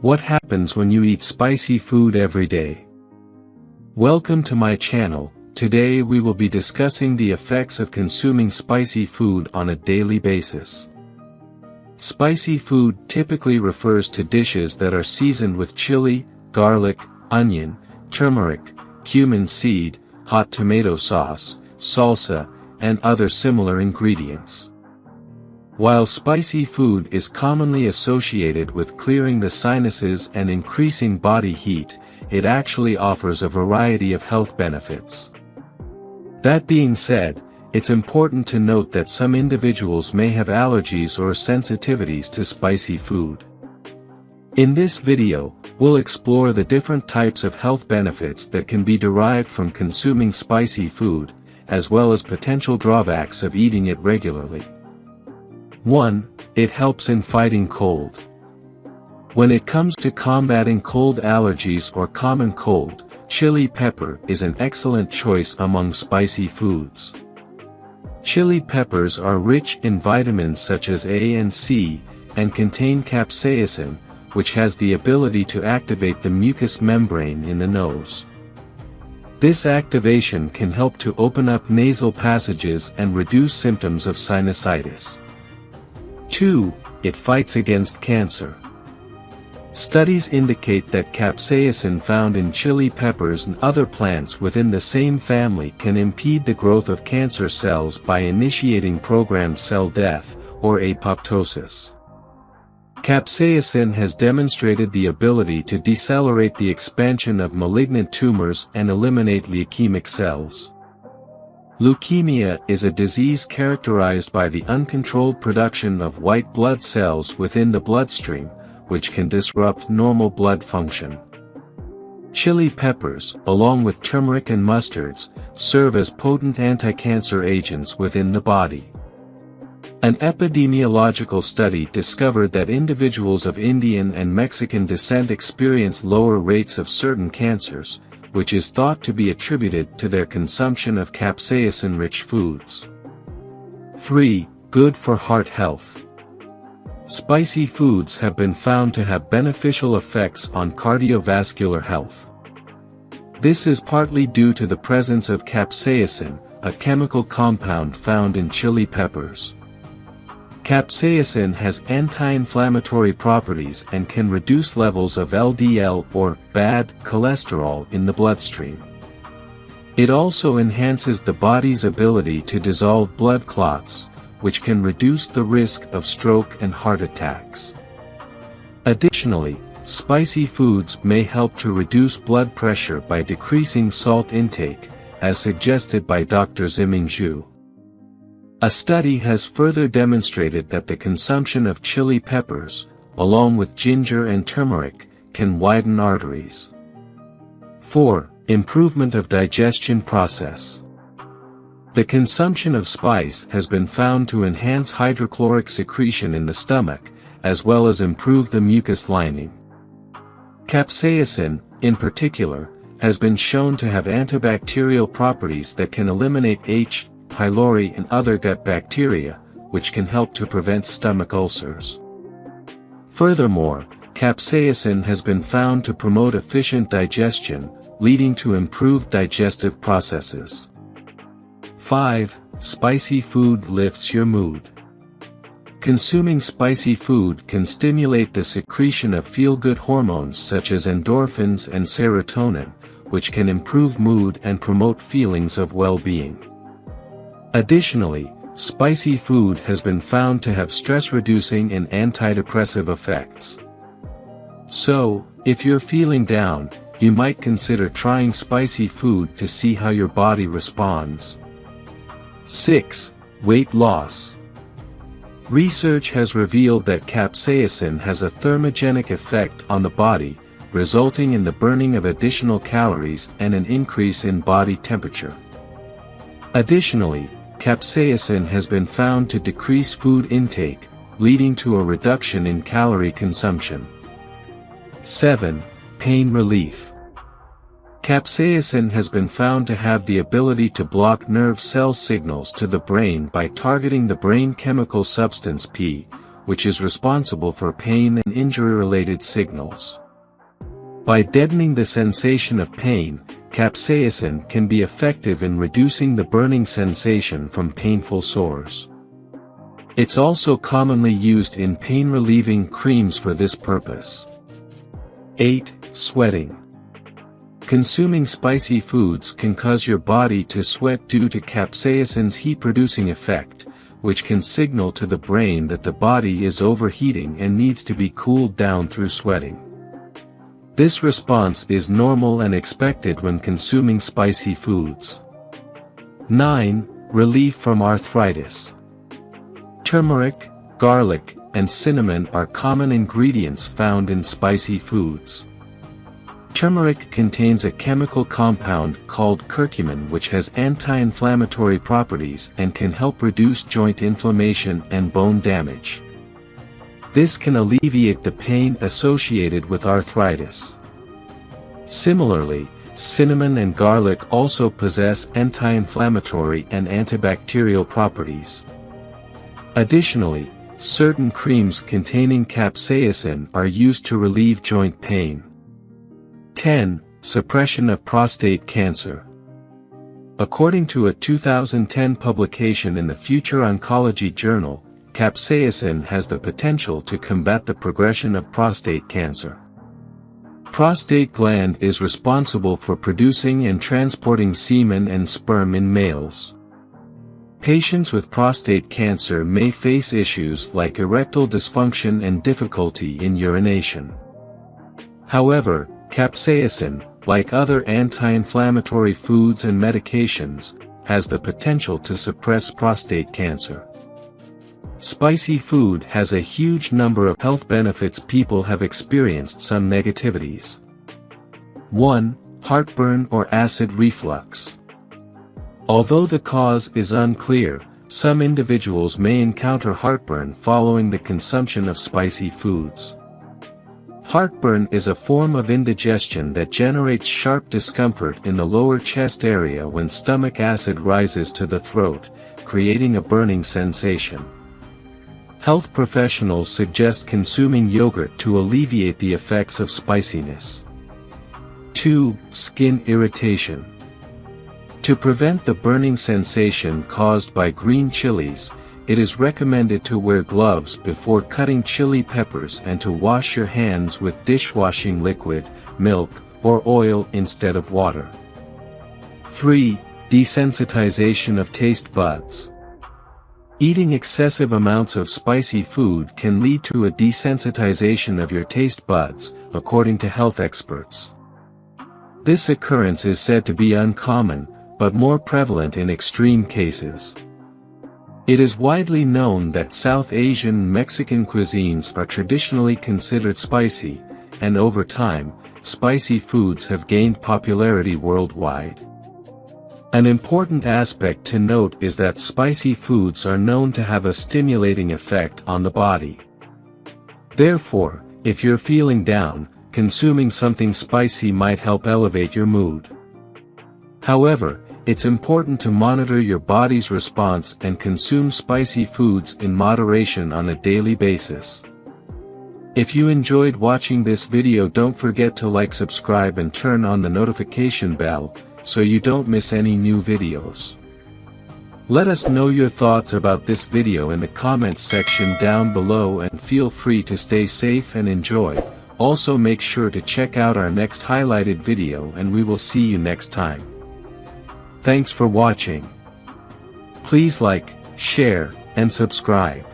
What happens when you eat spicy food every day? Welcome to my channel. Today we will be discussing the effects of consuming spicy food on a daily basis. Spicy food typically refers to dishes that are seasoned with chili, garlic, onion, turmeric, cumin seed, hot tomato sauce, salsa, and other similar ingredients. While spicy food is commonly associated with clearing the sinuses and increasing body heat, it actually offers a variety of health benefits. That being said, it's important to note that some individuals may have allergies or sensitivities to spicy food. In this video, we'll explore the different types of health benefits that can be derived from consuming spicy food, as well as potential drawbacks of eating it regularly. 1. It helps in fighting cold. When it comes to combating cold allergies or common cold, chili pepper is an excellent choice among spicy foods. Chili peppers are rich in vitamins such as A and C, and contain capsaicin, which has the ability to activate the mucous membrane in the nose. This activation can help to open up nasal passages and reduce symptoms of sinusitis. 2. It fights against cancer. Studies indicate that capsaicin found in chili peppers and other plants within the same family can impede the growth of cancer cells by initiating programmed cell death, or apoptosis. Capsaicin has demonstrated the ability to decelerate the expansion of malignant tumors and eliminate leukemic cells. Leukemia is a disease characterized by the uncontrolled production of white blood cells within the bloodstream, which can disrupt normal blood function. Chili peppers, along with turmeric and mustards, serve as potent anti-cancer agents within the body. An epidemiological study discovered that individuals of Indian and Mexican descent experience lower rates of certain cancers, which is thought to be attributed to their consumption of capsaicin-rich foods. 3. Good for heart health. Spicy foods have been found to have beneficial effects on cardiovascular health. This is partly due to the presence of capsaicin, a chemical compound found in chili peppers. Capsaicin has anti-inflammatory properties and can reduce levels of LDL or bad cholesterol in the bloodstream. It also enhances the body's ability to dissolve blood clots, which can reduce the risk of stroke and heart attacks. Additionally, spicy foods may help to reduce blood pressure by decreasing salt intake, as suggested by Dr. Ziming Zhu. A study has further demonstrated that the consumption of chili peppers, along with ginger and turmeric, can widen arteries. 4. Improvement of digestion process. The consumption of spice has been found to enhance hydrochloric secretion in the stomach, as well as improve the mucus lining. Capsaicin, in particular, has been shown to have antibacterial properties that can eliminate H. pylori and other gut bacteria, which can help to prevent stomach ulcers. Furthermore, capsaicin has been found to promote efficient digestion, leading to improved digestive processes. 5. Spicy food lifts your mood. Consuming spicy food can stimulate the secretion of feel-good hormones such as endorphins and serotonin, which can improve mood and promote feelings of well-being. Additionally, spicy food has been found to have stress-reducing and antidepressive effects. So, if you're feeling down, you might consider trying spicy food to see how your body responds. 6. Weight loss. Research has revealed that capsaicin has a thermogenic effect on the body, resulting in the burning of additional calories and an increase in body temperature. Additionally, capsaicin has been found to decrease food intake, leading to a reduction in calorie consumption. 7. Pain relief. Capsaicin has been found to have the ability to block nerve cell signals to the brain by targeting the brain chemical substance P, which is responsible for pain and injury-related signals. By deadening the sensation of pain, capsaicin can be effective in reducing the burning sensation from painful sores. It's also commonly used in pain-relieving creams for this purpose. 8. Sweating. Consuming spicy foods can cause your body to sweat due to capsaicin's heat-producing effect, which can signal to the brain that the body is overheating and needs to be cooled down through sweating. This response is normal and expected when consuming spicy foods. 9. Relief from arthritis. Turmeric, garlic, and cinnamon are common ingredients found in spicy foods. Turmeric contains a chemical compound called curcumin which has anti-inflammatory properties and can help reduce joint inflammation and bone damage. This can alleviate the pain associated with arthritis. Similarly, cinnamon and garlic also possess anti-inflammatory and antibacterial properties. Additionally, certain creams containing capsaicin are used to relieve joint pain. 10. Suppression of prostate cancer. According to a 2010 publication in the Future Oncology Journal, capsaicin has the potential to combat the progression of prostate cancer. Prostate gland is responsible for producing and transporting semen and sperm in males. Patients with prostate cancer may face issues like erectile dysfunction and difficulty in urination. However, capsaicin, like other anti-inflammatory foods and medications, has the potential to suppress prostate cancer. Spicy food has a huge number of health benefits. People have experienced some negativities. 1. Heartburn or acid reflux. Although the cause is unclear, some individuals may encounter heartburn following the consumption of spicy foods. Heartburn is a form of indigestion that generates sharp discomfort in the lower chest area when stomach acid rises to the throat, creating a burning sensation. Health professionals suggest consuming yogurt to alleviate the effects of spiciness. 2. Skin irritation. To prevent the burning sensation caused by green chilies, it is recommended to wear gloves before cutting chili peppers and to wash your hands with dishwashing liquid, milk, or oil instead of water. 3. Desensitization of taste buds. Eating excessive amounts of spicy food can lead to a desensitization of your taste buds, according to health experts. This occurrence is said to be uncommon, but more prevalent in extreme cases. It is widely known that South Asian Mexican cuisines are traditionally considered spicy, and over time, spicy foods have gained popularity worldwide. An important aspect to note is that spicy foods are known to have a stimulating effect on the body. Therefore, if you're feeling down, consuming something spicy might help elevate your mood. However, it's important to monitor your body's response and consume spicy foods in moderation on a daily basis. If you enjoyed watching this video, don't forget to like, subscribe and turn on the notification bell, so you don't miss any new videos. Let us know your thoughts about this video in the comments section down below, and feel free to stay safe and enjoy. Also make sure to check out our next highlighted video, and we will see you next time. Thanks for watching. Please like, share, and subscribe.